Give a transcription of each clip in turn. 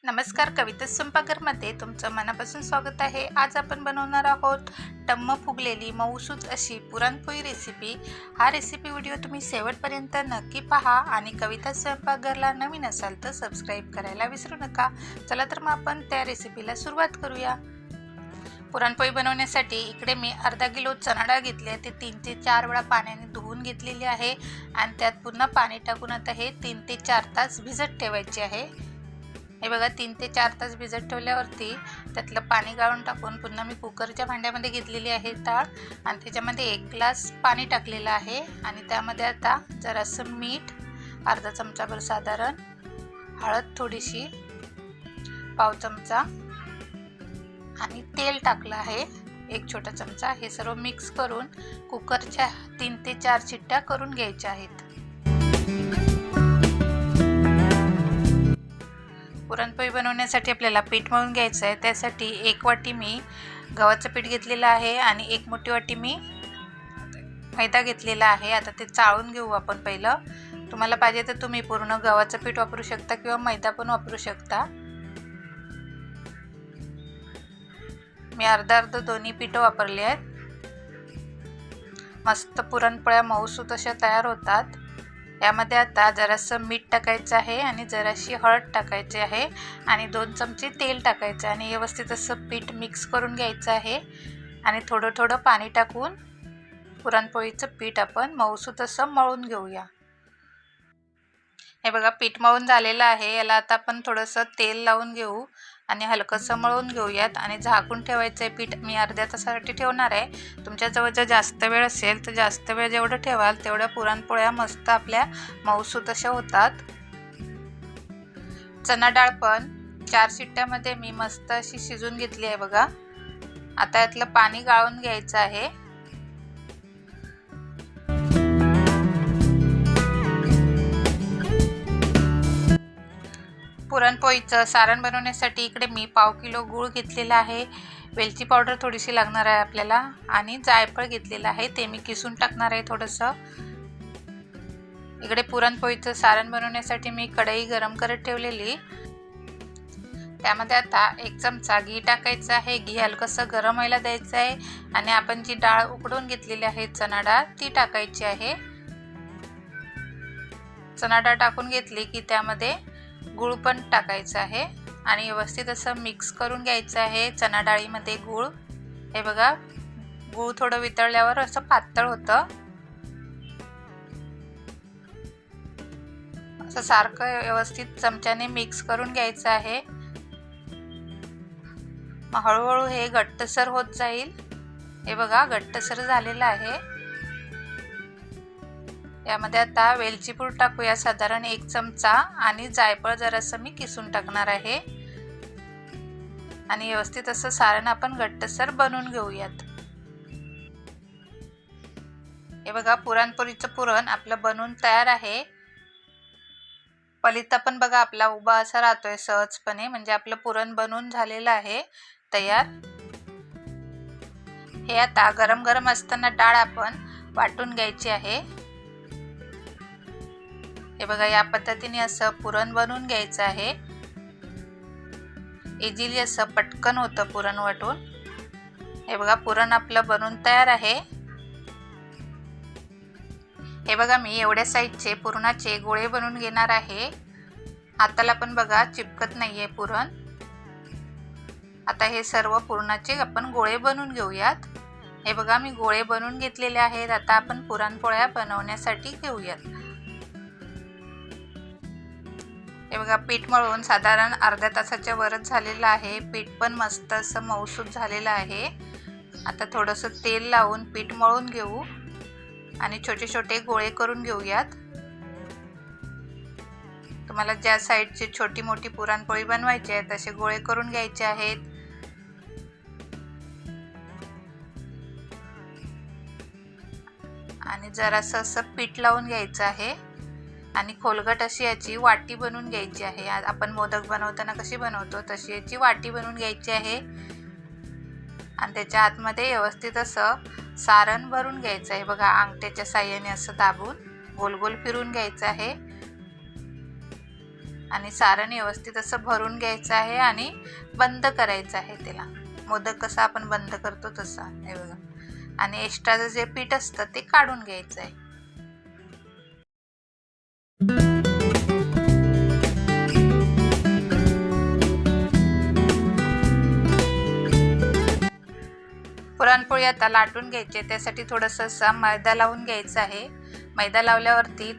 नमस्कार, कविता स्वयंपाकघरमध्ये तुमचं मनापासून स्वागत आहे। आज आपण बनवणार आहोत टम्म फुगलेली मऊसूत अशी पुरणपोळी रेसिपी। हा रेसिपी व्हिडिओ तुम्ही शेवटपर्यंत नक्की पहा आणि कविता स्वयंपाकघरला नवीन असाल तर सबस्क्राईब करायला विसरू नका। चला तर मग आपण त्या रेसिपीला सुरुवात करूया। पुरणपोळी बनवण्यासाठी इकडे मी अर्धा किलो चणा डाळ घेतली आहे। ते 3 ते 4 वेळा पाण्याने धुवून घेतलेली आहे आणि त्यात पुन्हा पाणी टाकून आता हे 3 ते 4 तास भिजत ठेवायचे आहे। हे बघा 3 ते 4 तास भिजत ठेवल्यावरती त्यातलं पाणी गाळून टाकून पुन्हा मी कुकरच्या भांड्यामध्ये घेतलेली आहे डाळ आणि त्याच्यामध्ये 1 ग्लास पाणी टाकलेलं आहे आणि त्यामध्ये आता जरासं मीठ, अर्धा चमचाभर साधारण हळद, थोडीशी पाव चमचा आणि तेल टाकलं आहे 1 छोटा चमचा। हे सर्व मिक्स करून कुकरच्या 3 ते 4 शिट्ट्या करून घ्यायच्या आहेत। पुरणपोळी बनवण्यासाठी आपल्याला पीठ मळून घ्यायचं आहे। त्यासाठी 1 वाटी मी गव्हाचं पीठ घेतलेलं आहे आणि 1 मोठी वाटी मी मैदा घेतलेला आहे। आता ते चाळून घेऊ आपण पहिलं। तुम्हाला पाहिजे तर तुम्ही पूर्ण गव्हाचं पीठ वापरू शकता किंवा मैदा पण वापरू शकता। मी अर्धा दोन्ही पीठ वापरले आहेत। मस्त पुरणपोळ्या मऊसूत अशा तयार होतात। यामध्ये आता जरासं मीठ टाकायचं आहे आणि जराशी हळद टाकायची आहे आणि 2 चमचे तेल टाकायचं आणि व्यवस्थित असं पीठ मिक्स करून घ्यायचं आहे आणि थोडं थोडं पाणी टाकून पुरणपोळीचं पीठ आपण मऊसूत असं मळून घेऊया। हे बघा पीठ मळून झालेलं आहे। याला आता आपण थोडंसं तेल लावून घेऊ आणि हलकंसं मळून घेऊयात आणि झाकून ठेवायचं आहे। पीठ मी अर्ध्या तासासाठी ठेवणार आहे। तुमच्याजवळ जर जास्त वेळ असेल तर जास्त वेळ जेवढं ठेवाल तेवढ्या पुरणपोळ्या मस्त आपल्या मऊसूत अशा होतात। चणा डाळ पण 4 शिट्ट्यामध्ये मी मस्त अशी शिजून घेतली आहे बघा। आता यातलं पाणी गाळून घ्यायचं आहे। पुरणपोळीचं सारण बनवण्यासाठी इकडे मी पाव किलो गूळ घेतलेला आहे। वेलची पावडर थोडीशी लागणार आहे आपल्याला आणि जायफळ घेतलेलं आहे, ते मी किसून टाकणार आहे थोडंसं। इकडे पुरणपोळीचं सारण बनवण्यासाठी मी कढई गरम करत ठेवलेली। त्यामध्ये आता 1 चमचा घी टाकायचं आहे। घी हलकंसं गरम व्हायला द्यायचं आहे आणि आपण जी डाळ उकडून घेतलेली आहे चणा डाळ ती टाकायची आहे। चणा डाळ टाकून घेतली की त्यामध्ये गूळ पण टाकायचं आहे आणि व्यवस्थित असं मिक्स करून घ्यायचं आहे चणा डाळीमध्ये गूळ। हे बघा गूळ थोडं वितळल्यावर असं पातळ होतं। असं सारखं व्यवस्थित चमच्याने मिक्स करून घ्यायचं आहे। मग हळूहळू हे घट्टसर होत जाईल। हे बघा घट्टसर झालेलं आहे। यामध्ये आता वेलची पूड टाकूया साधारण 1 चमचा आणि जायफळ जरासं मी किसून टाकणार आहे आणि व्यवस्थित असं सारण आपण घट्टसर बनवून घेऊयात। हे बघा पुरणपोळीचं पुरण आपलं बनवून तयार आहे। पलिता पण बघा आपला उभा असा राहतोय सहजपणे, म्हणजे आपलं पुरण बनवून झालेलं आहे तयार। हे आता गरम गरम असताना डाळ आपण वाटून घ्यायची आहे। हे बघा या पद्धतीने असं पुरण बनवून घ्यायचं आहे। इझिली असं पटकन होतं पुरण वाटून। हे बघा पुरण आपलं बनवून तयार आहे। हे बघा मी एवढ्या साईजचे पुरणाचे गोळे बनवून घेणार आहे। हाताला पण बघा चिपकत नाहीये पुरण। आता हे सर्व पुरणाचे आपण गोळे बनवून घेऊयात। हे बघा मी गोळे बनवून घेतलेले आहेत। आता आपण पुरणपोळ्या बनवण्यासाठी घेऊयात। हे बघा पीठ मळून साधारण अर्ध्या तासाच्या वरच झालेलं आहे। पीठ पण मस्त असं मऊसूत झालेलं आहे। आता थोडंसं तेल लावून पीठ मळून घेऊ आणि छोटे छोटे गोळे करून घेऊयात। तुम्हाला ज्या साईडची छोटी मोठी पुरणपोळी बनवायची आहे तसे गोळे करून घ्यायचे आहेत। आणि जरासं असं पीठ लावून घ्यायचं आहे आणि खोलगट अशी याची वाटी बनवून घ्यायची आहे। आपण मोदक बनवताना कशी बनवतो तशी याची वाटी बनवून घ्यायची आहे आणि त्याच्या आतमध्ये व्यवस्थित असं सारण भरून घ्यायचं आहे। बघा अंगठ्याच्या साहाय्याने असं दाबून गोल गोल फिरून घ्यायचं आहे आणि सारण व्यवस्थित असं भरून घ्यायचं आहे आणि बंद करायचं आहे त्याला. मोदक कसा आपण बंद करतो तसा हे बघा. आणि एक्स्ट्राचं जे पीठ असतं ते काढून घ्यायचं आहे. पुरणपोळी आता लाटून घ्यायची, त्यासाठी थोडंसं असा मैदा लावून घ्यायचा आहे. मैदा लावल्यावरती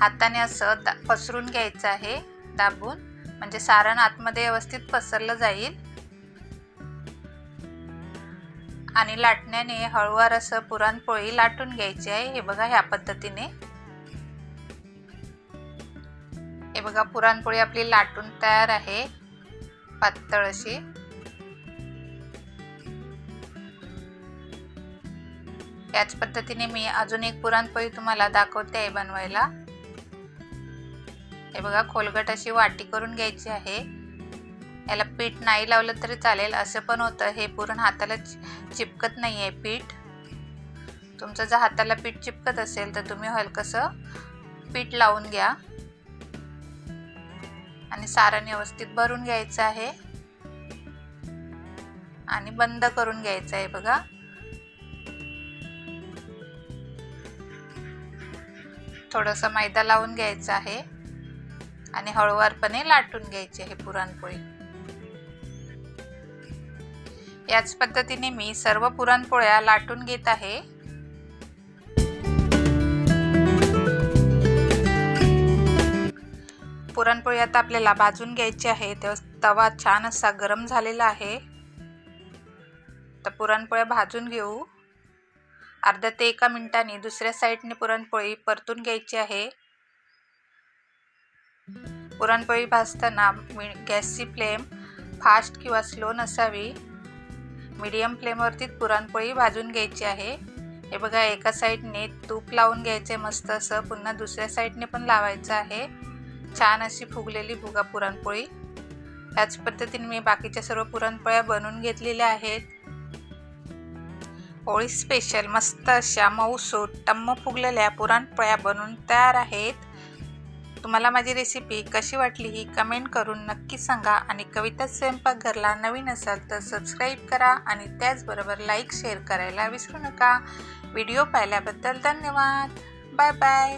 हाताने असं पसरून घ्यायचं आहे दाबून, म्हणजे सारण आतमध्ये व्यवस्थित पसरलं जाईल. आणि लाटण्याने हळूवार असं पुरणपोळी लाटून घ्यायची आहे. हे बघा ह्या पद्धतीने. हे बघा पुरणपोळी आपली लाटून तयार आहे पातळ अशी. याच पद्धतीने मी अजून एक पुरणपोळी तुम्हाला दाखवते आहे बनवायला. हे बघा खोलगट अशी वाटी करून घ्यायची आहे. याला पीठ नाही लावलं तरी चालेल, असं पण होतं. हे पुरण हाताला चिपकत नाही आहे पीठ. तुमचं जर हाताला पीठ चिपकत असेल तर तुम्ही हलकसं पीठ लावून घ्या आणि सारण व्यवस्थित भरून घ्यायचं आहे आणि बंद करून घ्यायचं आहे. बघा थोडंसं मैदा लावून घ्यायचं आहे आणि हळूवारपणे लाटून घ्यायची आहे पुरणपोळी. याच पद्धतीने मी सर्व पुरणपोळ्या लाटून घेत आहे. पुरणपोळी आता आपल्याला भाजून घ्यायची आहे. तवा छान असा गरम झालेला आहे. तर पुरणपोळ्या भाजून घेऊ. अर्धा ते 1 मिनिटांनी दुसऱ्या साईडने पुरणपोळी परतून घ्यायची आहे. पुरणपोळी भाजताना गॅसची फ्लेम फास्ट किंवा स्लो नसावी. मीडियम फ्लेमवरती पुरणपोळी भाजून घ्यायची आहे. हे बघा एका साईडने तूप लावून घ्यायचे मस्त असं, पुन्हा दुसऱ्या साईडने पण लावायचं आहे. छान अशी फुगलेली बघा पुरणपोळी. याच पद्धतीने मी बाकीच्या सर्व पुरणपोळ्या बनवून घेतलेल्या आहेत. होळी स्पेशल मस्त अशा मऊसूत टम्म फुगलेल्या पुरणपोळ्या बनवून तयार आहेत. तुम्हाला माझी रेसिपी कशी वाटली ही कमेंट करून नक्की सांगा. आणि कविता स्वयंपाकघरला नवीन असाल तर सबस्क्राईब करा आणि त्याचबरोबर लाईक शेअर करायला विसरू नका. व्हिडिओ पाहिल्याबद्दल धन्यवाद. Bye bye.